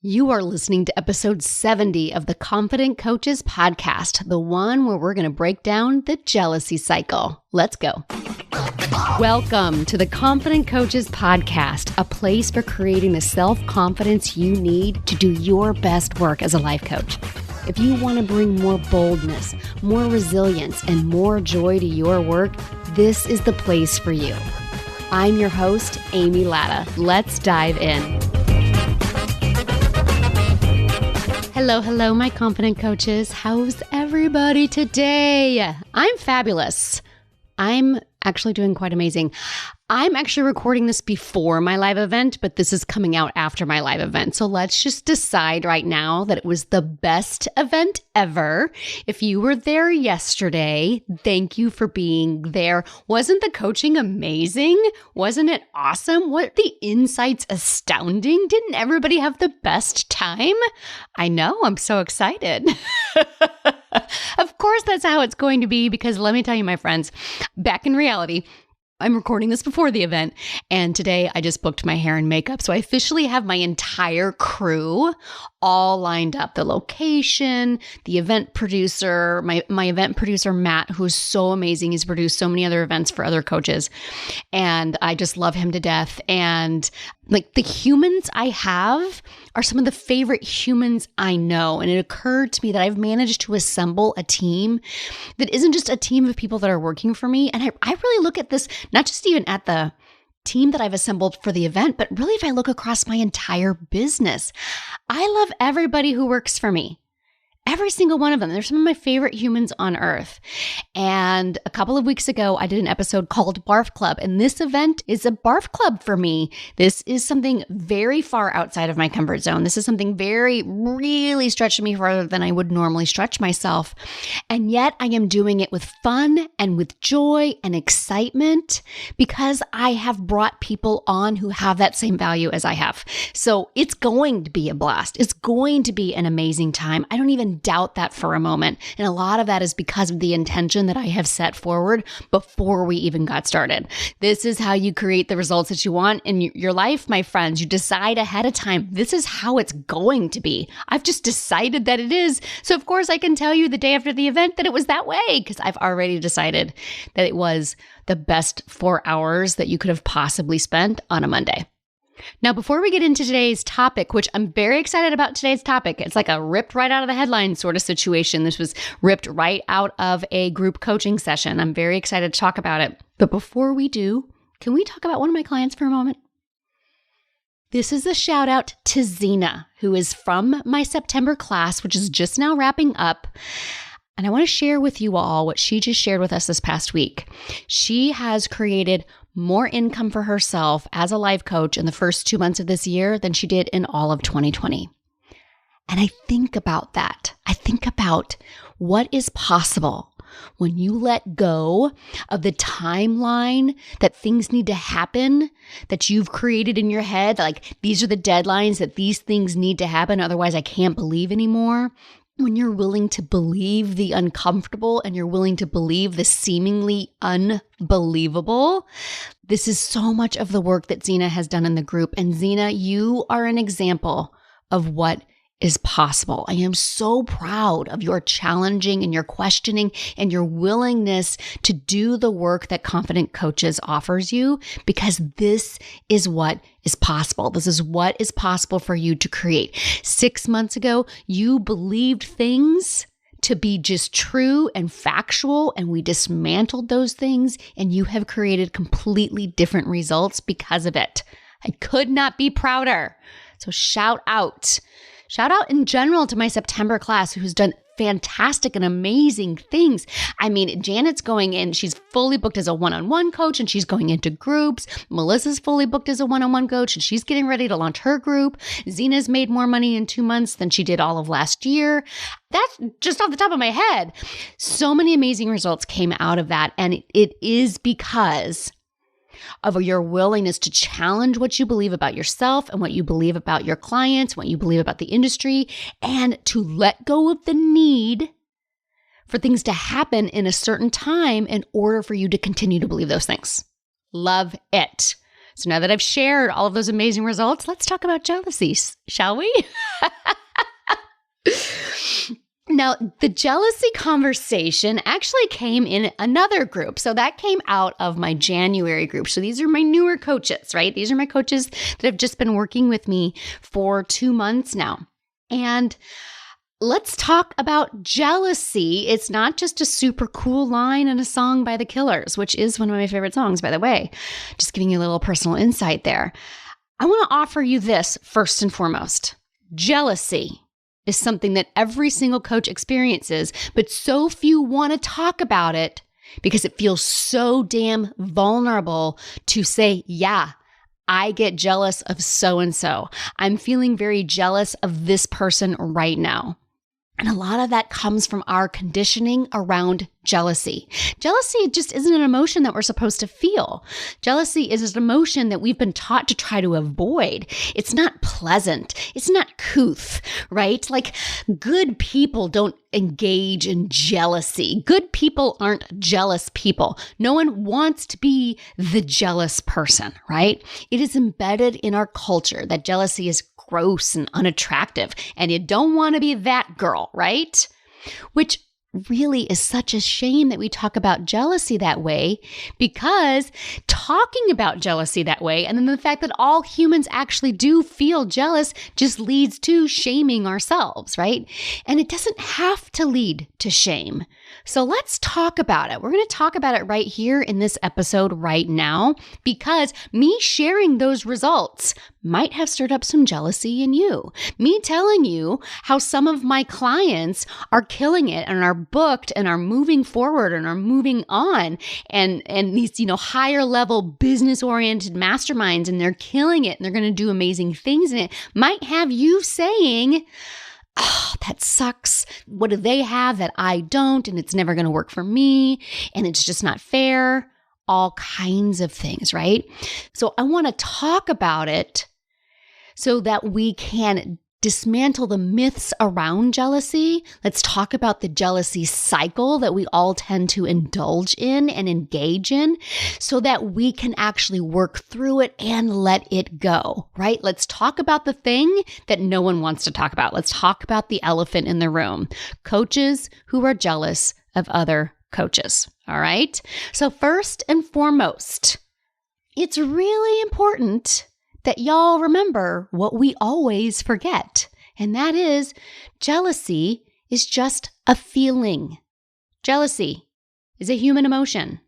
You are listening to episode 70 of the Confident Coaches podcast, the one where we're going to break down the jealousy cycle. Let's go. Welcome to the Confident Coaches podcast, a place for creating the self-confidence you need to do your best work as a life coach. If you want to bring more boldness, more resilience, and more joy to your work, this is the place for you. I'm your host, Amy Latta. Let's dive in. Hello, my confident coaches. How's everybody today? I'm fabulous. I'm actually doing quite amazing. I'm actually recording this before my live event, but this is coming out after my live event. So let's just decide right now that it was the best event ever. If you were there yesterday, thank you for being there. Wasn't the coaching amazing? Wasn't it awesome? Weren't the insights astounding? Didn't everybody have the best time? I know, I'm so excited. Of course, that's how it's going to be because let me tell you, my friends, back in reality, I'm recording this before the event, and today I just booked my hair and makeup. So I officially have my entire crew all lined up. The location, the event producer, my event producer, Matt, who's so amazing. He's produced so many other events for other coaches, and I just love him to death. And like the humans I have are some of the favorite humans I know. And it occurred to me that I've managed to assemble a team that isn't just a team of people that are working for me. And I really look at this, not just even at the team that I've assembled for the event, but really if I look across my entire business, I love everybody who works for me. Every single one of them. They're some of my favorite humans on earth. And a couple of weeks ago, I did an episode called Barf Club. And this event is a barf club for me. This is something very far outside of my comfort zone. This is something really stretching me farther than I would normally stretch myself. And yet I am doing it with fun and with joy and excitement because I have brought people on who have that same value as I have. So it's going to be a blast. It's going to be an amazing time. I don't even doubt that for a moment. And a lot of that is because of the intention that I have set forward before we even got started. This is how you create the results that you want in your life, my friends. You decide ahead of time. This is how it's going to be. I've just decided that it is. So of course I can tell you the day after the event that it was that way because I've already decided that it was the best 4 hours that you could have possibly spent on a Monday. Now, before we get into today's topic, which I'm very excited about today's topic, it's like a ripped right out of the headline sort of situation. This was ripped right out of a group coaching session. I'm very excited to talk about it. But before we do, can we talk about one of my clients for a moment? This is a shout out to Zena, who is from my September class, which is just now wrapping up. And I want to share with you all what she just shared with us this past week. She has created more income for herself as a life coach in the first 2 months of this year than she did in all of 2020. And I think about that. I think about what is possible when you let go of the timeline that things need to happen that you've created in your head. Like these are the deadlines that these things need to happen. Otherwise, I can't believe anymore. When you're willing to believe the uncomfortable and you're willing to believe the seemingly unbelievable, this is so much of the work that Zena has done in the group. And Zena, you are an example of what is possible. I am so proud of your challenging and your questioning and your willingness to do the work that Confident Coaches offers you because this is what is possible. This is what is possible for you to create. 6 months ago, you believed things to be just true and factual, and we dismantled those things, and you have created completely different results because of it. I could not be prouder. So shout out. Shout out in general to my September class who's done fantastic and amazing things. I mean, Janet's going in, she's fully booked as a one-on-one coach and she's going into groups. Melissa's fully booked as a one-on-one coach and she's getting ready to launch her group. Zena's made more money in 2 months than she did all of last year. That's just off the top of my head. So many amazing results came out of that. And it is because of your willingness to challenge what you believe about yourself and what you believe about your clients, what you believe about the industry, and to let go of the need for things to happen in a certain time in order for you to continue to believe those things. Love it. So now that I've shared all of those amazing results, let's talk about jealousy, shall we? Now, the jealousy conversation actually came in another group. So that came out of my January group. So these are my newer coaches, right? These are my coaches that have just been working with me for 2 months now. And let's talk about jealousy. It's not just a super cool line in a song by The Killers, which is one of my favorite songs, by the way. Just giving you a little personal insight there. I want to offer you this first and foremost. Jealousy is something that every single coach experiences, but so few want to talk about it because it feels so damn vulnerable to say, yeah, I get jealous of so-and-so. I'm feeling very jealous of this person right now. And a lot of that comes from our conditioning around jealousy. Jealousy just isn't an emotion that we're supposed to feel. Jealousy is an emotion that we've been taught to try to avoid. It's not pleasant. It's not couth, right? Like good people don't engage in jealousy. Good people aren't jealous people. No one wants to be the jealous person, right? It is embedded in our culture that jealousy is gross and unattractive, and you don't want to be that girl, right? Which really is such a shame that we talk about jealousy that way, because talking about jealousy that way, and then the fact that all humans actually do feel jealous, just leads to shaming ourselves, right? And it doesn't have to lead to shame. So let's talk about it. We're going to talk about it right here in this episode right now, because me sharing those results might have stirred up some jealousy in you. Me telling you how some of my clients are killing it and are booked and are moving forward and are moving on, and these, higher level business oriented masterminds, and they're killing it and they're going to do amazing things in it, might have you saying, oh, that sucks. What do they have that I don't? And it's never going to work for me. And it's just not fair. All kinds of things, right? So I want to talk about it so that we can dismantle the myths around jealousy. Let's talk about the jealousy cycle that we all tend to indulge in and engage in, so that we can actually work through it and let it go, right? Let's talk about the thing that no one wants to talk about. Let's talk about the elephant in the room. Coaches who are jealous of other coaches, all right? So first and foremost, it's really important that y'all remember what we always forget, and that is jealousy is just a feeling. Jealousy is a human emotion.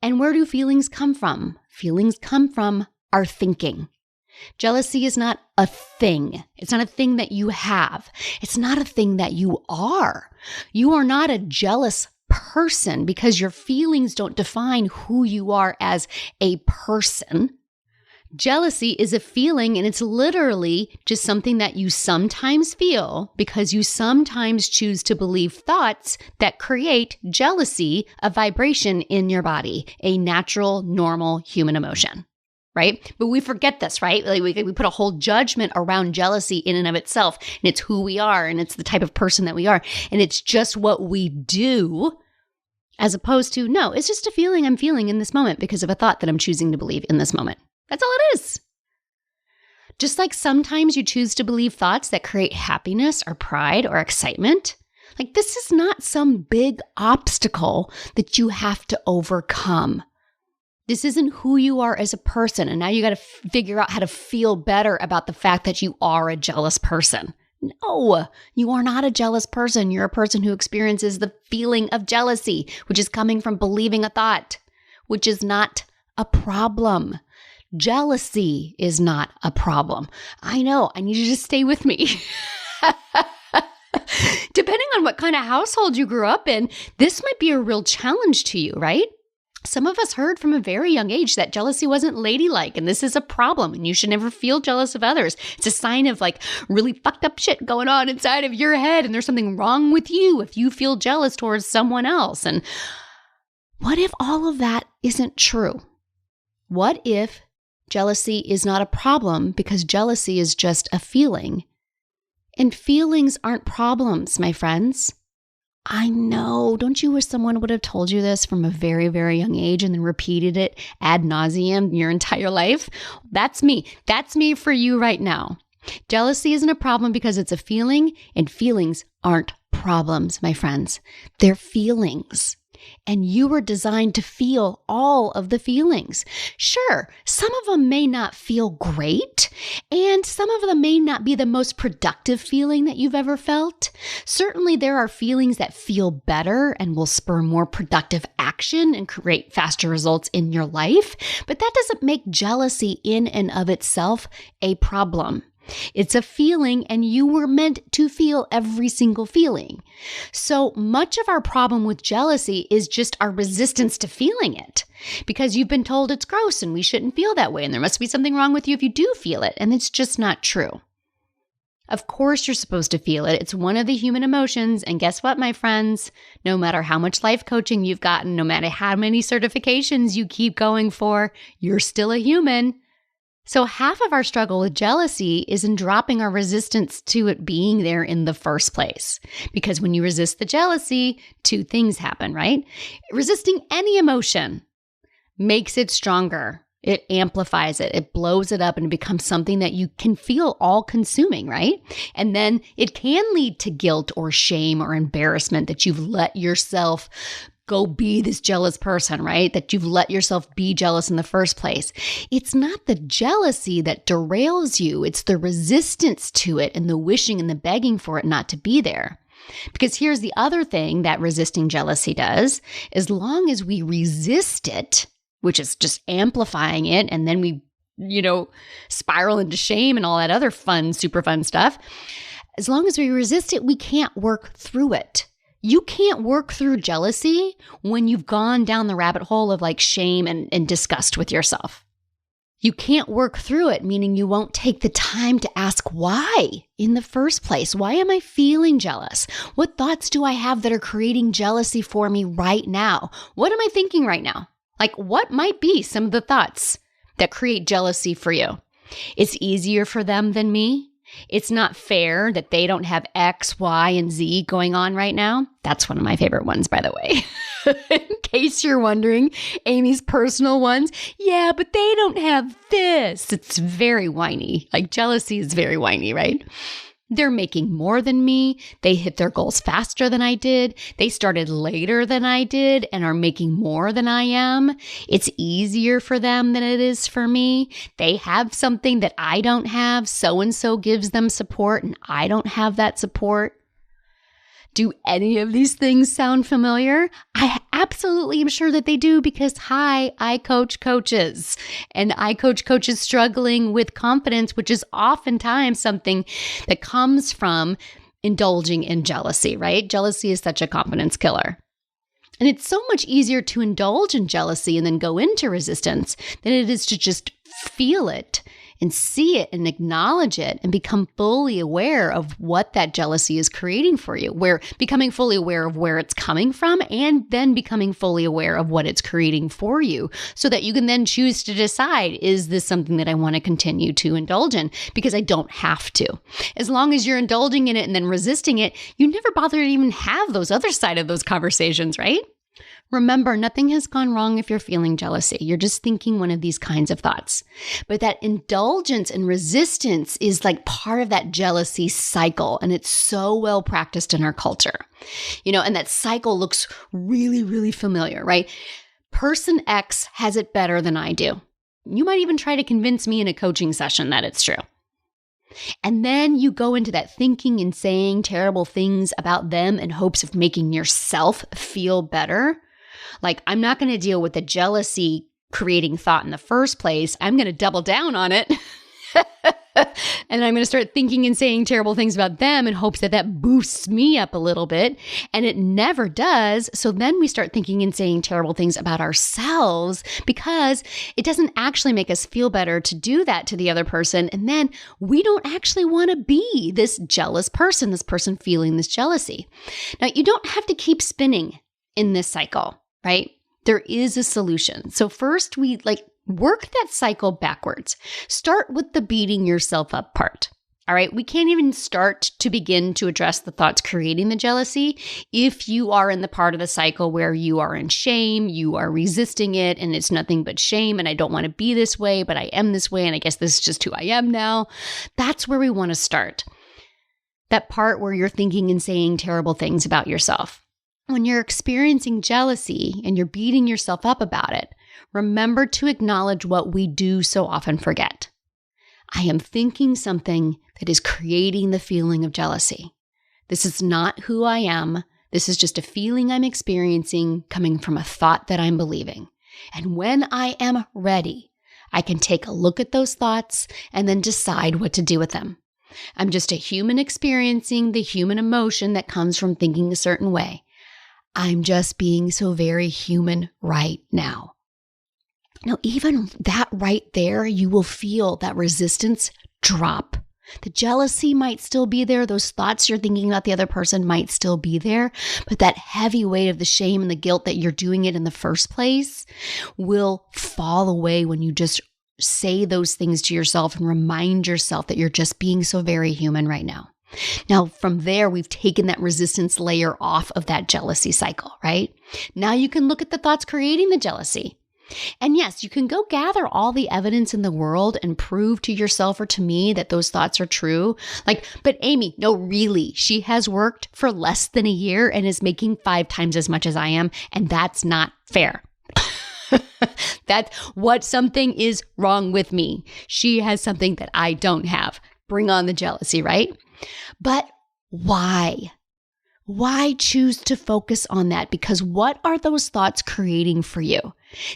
And where do feelings come from? Feelings come from our thinking. Jealousy is not a thing. It's not a thing that you have. It's not a thing that you are. You are not a jealous person because your feelings don't define who you are as a person. Jealousy is a feeling, and it's literally just something that you sometimes feel because you sometimes choose to believe thoughts that create jealousy, a vibration in your body, a natural, normal human emotion, right? But we forget this, right? Like we put a whole judgment around jealousy in and of itself, and it's who we are, and it's the type of person that we are, and it's just what we do, as opposed to, no, it's just a feeling I'm feeling in this moment because of a thought that I'm choosing to believe in this moment. That's all it is. Just like sometimes you choose to believe thoughts that create happiness or pride or excitement. Like this is not some big obstacle that you have to overcome. This isn't who you are as a person. And now you got to figure out how to feel better about the fact that you are a jealous person. No, you are not a jealous person. You're a person who experiences the feeling of jealousy, which is coming from believing a thought, which is not a problem. Jealousy is not a problem. I know, I need you to stay with me. Depending on what kind of household you grew up in, this might be a real challenge to you, right? Some of us heard from a very young age that jealousy wasn't ladylike, and this is a problem, and you should never feel jealous of others. It's a sign of like really fucked up shit going on inside of your head, and there's something wrong with you if you feel jealous towards someone else. And what if all of that isn't true? What if jealousy is not a problem because jealousy is just a feeling? And feelings aren't problems, my friends. I know. Don't you wish someone would have told you this from a very, very young age and then repeated it ad nauseum your entire life? That's me. That's me for you right now. Jealousy isn't a problem because it's a feeling, and feelings aren't problems, my friends. They're feelings. And you were designed to feel all of the feelings. Sure, some of them may not feel great, and some of them may not be the most productive feeling that you've ever felt. Certainly, there are feelings that feel better and will spur more productive action and create faster results in your life, but that doesn't make jealousy in and of itself a problem. It's a feeling, and you were meant to feel every single feeling. So much of our problem with jealousy is just our resistance to feeling it, because you've been told it's gross and we shouldn't feel that way, and there must be something wrong with you if you do feel it, and it's just not true. Of course you're supposed to feel it. It's one of the human emotions, and guess what, my friends? No matter how much life coaching you've gotten, no matter how many certifications you keep going for, you're still a human. So half of our struggle with jealousy is in dropping our resistance to it being there in the first place. Because when you resist the jealousy, two things happen, right? Resisting any emotion makes it stronger. It amplifies it. It blows it up and it becomes something that you can feel all-consuming, right? And then it can lead to guilt or shame or embarrassment that you've let yourself go be this jealous person, right? That you've let yourself be jealous in the first place. It's not the jealousy that derails you. It's the resistance to it and the wishing and the begging for it not to be there. Because here's the other thing that resisting jealousy does. As long as we resist it, which is just amplifying it, and then we, spiral into shame and all that other fun, super fun stuff. As long as we resist it, we can't work through it. You can't work through jealousy when you've gone down the rabbit hole of shame and disgust with yourself. You can't work through it, meaning you won't take the time to ask why in the first place. Why am I feeling jealous? What thoughts do I have that are creating jealousy for me right now? What am I thinking right now? What might be some of the thoughts that create jealousy for you? It's easier for them than me. It's not fair that they don't have X, Y, and Z going on right now. That's one of my favorite ones, by the way. In case you're wondering, Amy's personal ones. Yeah, but they don't have this. It's very whiny. Jealousy is very whiny, right? They're making more than me. They hit their goals faster than I did. They started later than I did and are making more than I am. It's easier for them than it is for me. They have something that I don't have. So-and-so gives them support and I don't have that support. Do any of these things sound familiar? I absolutely am sure that they do because, I coach coaches and I coach coaches struggling with confidence, which is oftentimes something that comes from indulging in jealousy, right? Jealousy is such a confidence killer. And it's so much easier to indulge in jealousy and then go into resistance than it is to just feel it and see it and acknowledge it and become fully aware of what that jealousy is creating for you, becoming fully aware of where it's coming from and then becoming fully aware of what it's creating for you so that you can then choose to decide, is this something that I want to continue to indulge in? Because I don't have to. As long as you're indulging in it and then resisting it, you never bother to even have those other side of those conversations, right? Remember, nothing has gone wrong if you're feeling jealousy. You're just thinking one of these kinds of thoughts. But that indulgence and resistance is part of that jealousy cycle. And it's so well practiced in our culture. And that cycle looks really, really familiar, right? Person X has it better than I do. You might even try to convince me in a coaching session that it's true. And then you go into that thinking and saying terrible things about them in hopes of making yourself feel better. I'm not going to deal with the jealousy creating thought in the first place. I'm going to double down on it. And I'm going to start thinking and saying terrible things about them in hopes that boosts me up a little bit. And it never does. So then we start thinking and saying terrible things about ourselves because it doesn't actually make us feel better to do that to the other person. And then we don't actually want to be this jealous person, this person feeling this jealousy. Now, you don't have to keep spinning in this cycle, right? There is a solution. So first we work that cycle backwards. Start with the beating yourself up part. All right, we can't even start to begin to address the thoughts creating the jealousy if you are in the part of the cycle where you are in shame, you are resisting it, and it's nothing but shame, and I don't want to be this way, but I am this way, and I guess this is just who I am now. That's where we want to start. That part where you're thinking and saying terrible things about yourself. When you're experiencing jealousy and you're beating yourself up about it, remember to acknowledge what we do so often forget. I am thinking something that is creating the feeling of jealousy. This is not who I am. This is just a feeling I'm experiencing coming from a thought that I'm believing. And when I am ready, I can take a look at those thoughts and then decide what to do with them. I'm just a human experiencing the human emotion that comes from thinking a certain way. I'm just being so very human right now. Now, even that right there, you will feel that resistance drop. The jealousy might still be there. Those thoughts you're thinking about the other person might still be there. But that heavy weight of the shame and the guilt that you're doing it in the first place will fall away when you just say those things to yourself and remind yourself that you're just being so very human right now. Now, from there, we've taken that resistance layer off of that jealousy cycle, right? Now you can look at the thoughts creating the jealousy. And yes, you can go gather all the evidence in the world and prove to yourself or to me that those thoughts are true. But Amy, no, really, she has worked for less than a year and is making 5 times as much as I am. And that's not fair. That's what something is wrong with me. She has something that I don't have. Bring on the jealousy, right? But why? Why choose to focus on that? Because what are those thoughts creating for you?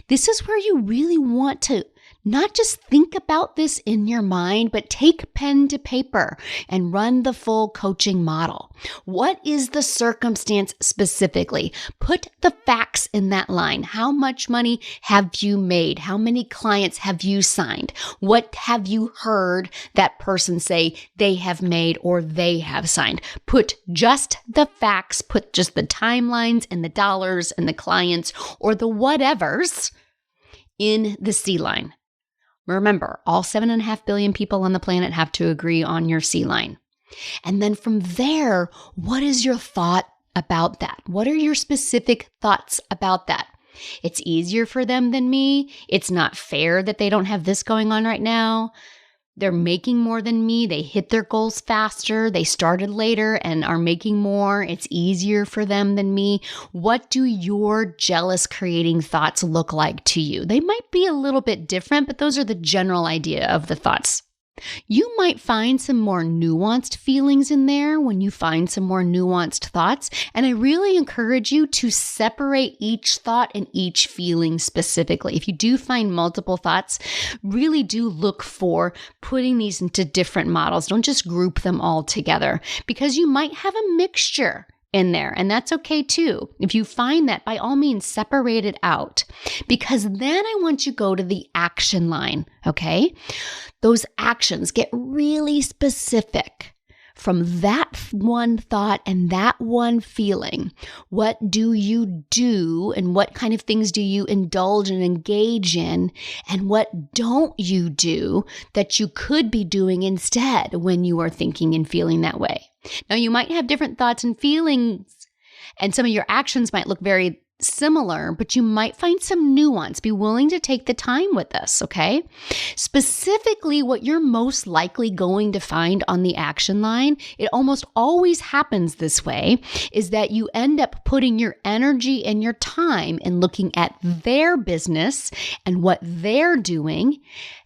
This is where you really want to not just think about this in your mind, but take pen to paper and run the full coaching model. What is the circumstance specifically? Put the facts in that line. How much money have you made? How many clients have you signed? What have you heard that person say they have made or they have signed? Put just the facts, put just the timelines and the dollars and the clients or the whatevers in the C line. Remember, all 7.5 billion people on the planet have to agree on your C line. And then from there, what is your thought about that? What are your specific thoughts about that? It's easier for them than me. It's not fair that they don't have this going on right now. They're making more than me. They hit their goals faster. They started later and are making more. It's easier for them than me. What do your jealous creating thoughts look like to you? They might be a little bit different, but those are the general idea of the thoughts. You might find some more nuanced feelings in there when you find some more nuanced thoughts. And I really encourage you to separate each thought and each feeling specifically. If you do find multiple thoughts, really do look for putting these into different models. Don't just group them all together because you might have a mixture in there. And that's okay too. If you find that, by all means, separate it out because then I want you to go to the action line. Okay. Those actions get really specific from that one thought and that one feeling. What do you do and what kind of things do you indulge and engage in? And what don't you do that you could be doing instead when you are thinking and feeling that way? Now, you might have different thoughts and feelings, and some of your actions might look very similar, but you might find some nuance. Be willing to take the time with this, okay? Specifically, what you're most likely going to find on the action line, it almost always happens this way, is that you end up putting your energy and your time in looking at their business and what they're doing,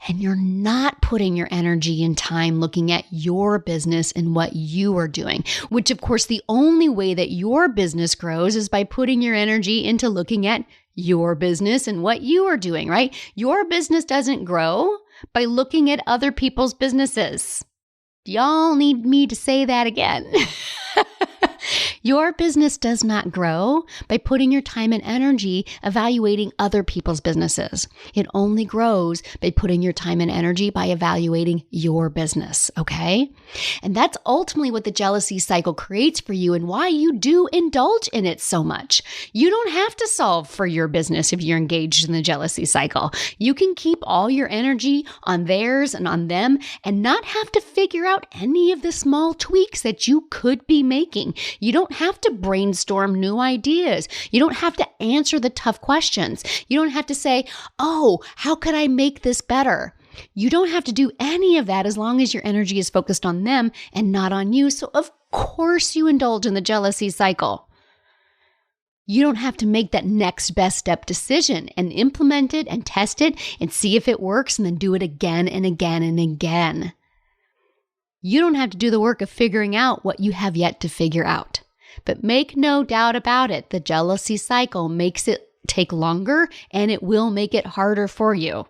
and you're not putting your energy and time looking at your business and what you are doing, which of course the only way that your business grows is by putting your energy into looking at your business and what you are doing, right? Your business doesn't grow by looking at other people's businesses. Y'all need me to say that again. Your business does not grow by putting your time and energy evaluating other people's businesses. It only grows by putting your time and energy by evaluating your business, okay? And that's ultimately what the jealousy cycle creates for you and why you do indulge in it so much. You don't have to solve for your business if you're engaged in the jealousy cycle. You can keep all your energy on theirs and on them and not have to figure out any of the small tweaks that you could be making. You don't have to brainstorm new ideas. You don't have to answer the tough questions. You don't have to say, oh, how could I make this better? You don't have to do any of that as long as your energy is focused on them and not on you. So of course you indulge in the jealousy cycle. You don't have to make that next best step decision and implement it and test it and see if it works and then do it again and again and again. You don't have to do the work of figuring out what you have yet to figure out. But make no doubt about it, the jealousy cycle makes it take longer and it will make it harder for you.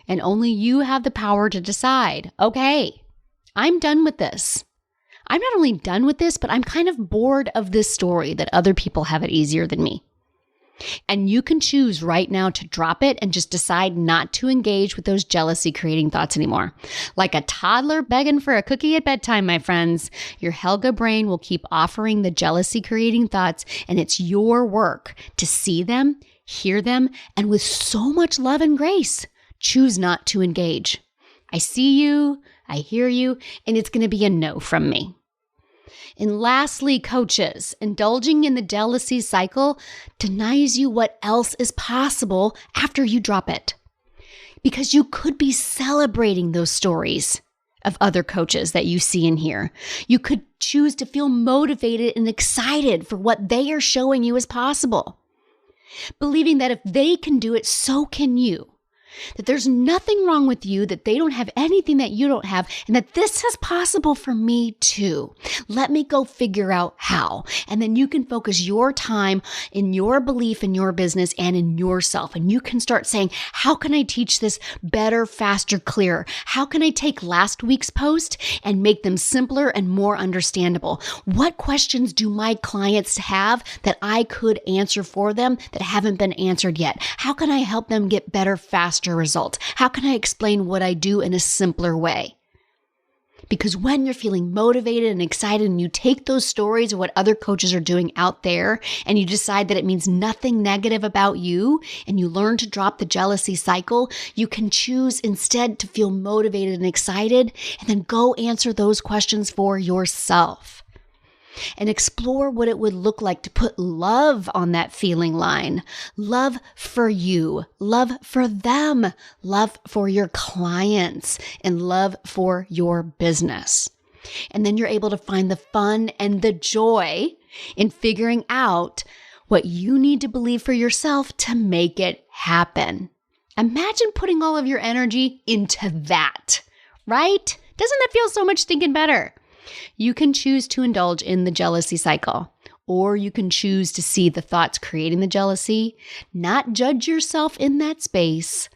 And only you have the power to decide, okay, I'm done with this. I'm not only done with this, but I'm kind of bored of this story that other people have it easier than me. And you can choose right now to drop it and just decide not to engage with those jealousy creating thoughts anymore. Like a toddler begging for a cookie at bedtime, my friends, your Helga brain will keep offering the jealousy creating thoughts, and it's your work to see them, hear them, and with so much love and grace, choose not to engage. I see you, I hear you, and it's going to be a no from me. And lastly, coaches, indulging in the jealousy cycle denies you what else is possible after you drop it. Because you could be celebrating those stories of other coaches that you see and hear. You could choose to feel motivated and excited for what they are showing you is possible. Believing that if they can do it, so can you. That there's nothing wrong with you, that they don't have anything that you don't have, and that this is possible for me too. Let me go figure out how. And then you can focus your time in your belief in your business and in yourself. And you can start saying, how can I teach this better, faster, clearer? How can I take last week's post and make them simpler and more understandable? What questions do my clients have that I could answer for them that haven't been answered yet? How can I help them get better, faster results? How can I explain what I do in a simpler way? Because when you're feeling motivated and excited and you take those stories of what other coaches are doing out there and you decide that it means nothing negative about you and you learn to drop the jealousy cycle, you can choose instead to feel motivated and excited and then go answer those questions for yourself. And explore what it would look like to put love on that feeling line. Love for you, love for them, love for your clients, and love for your business. And then you're able to find the fun and the joy in figuring out what you need to believe for yourself to make it happen. Imagine putting all of your energy into that, right? Doesn't that feel so much stinking better? You can choose to indulge in the jealousy cycle, or you can choose to see the thoughts creating the jealousy, not judge yourself in that space,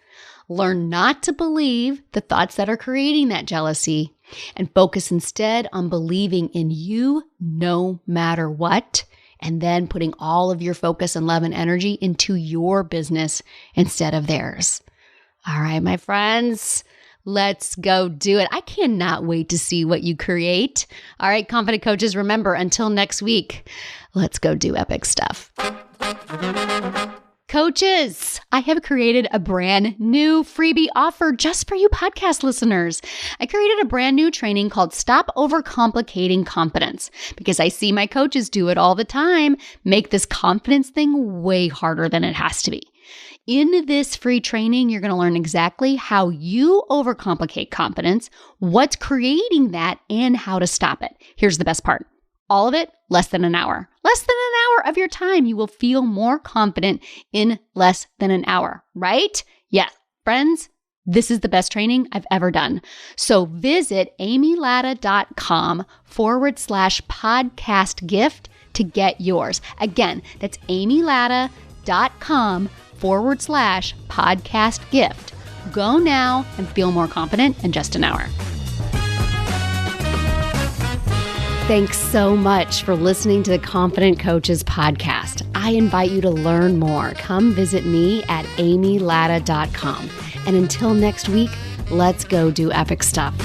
learn not to believe the thoughts that are creating that jealousy, and focus instead on believing in you no matter what, and then putting all of your focus and love and energy into your business instead of theirs. All right, my friends. Let's go do it. I cannot wait to see what you create. All right, confident coaches, remember, until next week, let's go do epic stuff. Coaches, I have created a brand new freebie offer just for you podcast listeners. I created a brand new training called Stop Overcomplicating Confidence because I see my coaches do it all the time, make this confidence thing way harder than it has to be. In this free training, you're going to learn exactly how you overcomplicate confidence, what's creating that, and how to stop it. Here's the best part. All of it, less than an hour. Less than an hour of your time. You will feel more confident in less than an hour, right? Yeah, friends, this is the best training I've ever done. So visit amylatta.com/podcast gift to get yours. Again, that's amylatta.com/podcast gift. Go now and feel more confident in just an hour. Thanks so much for listening to the Confident Coaches podcast. I invite you to learn more. Come visit me at amylatta.com. And until next week, let's go do epic stuff.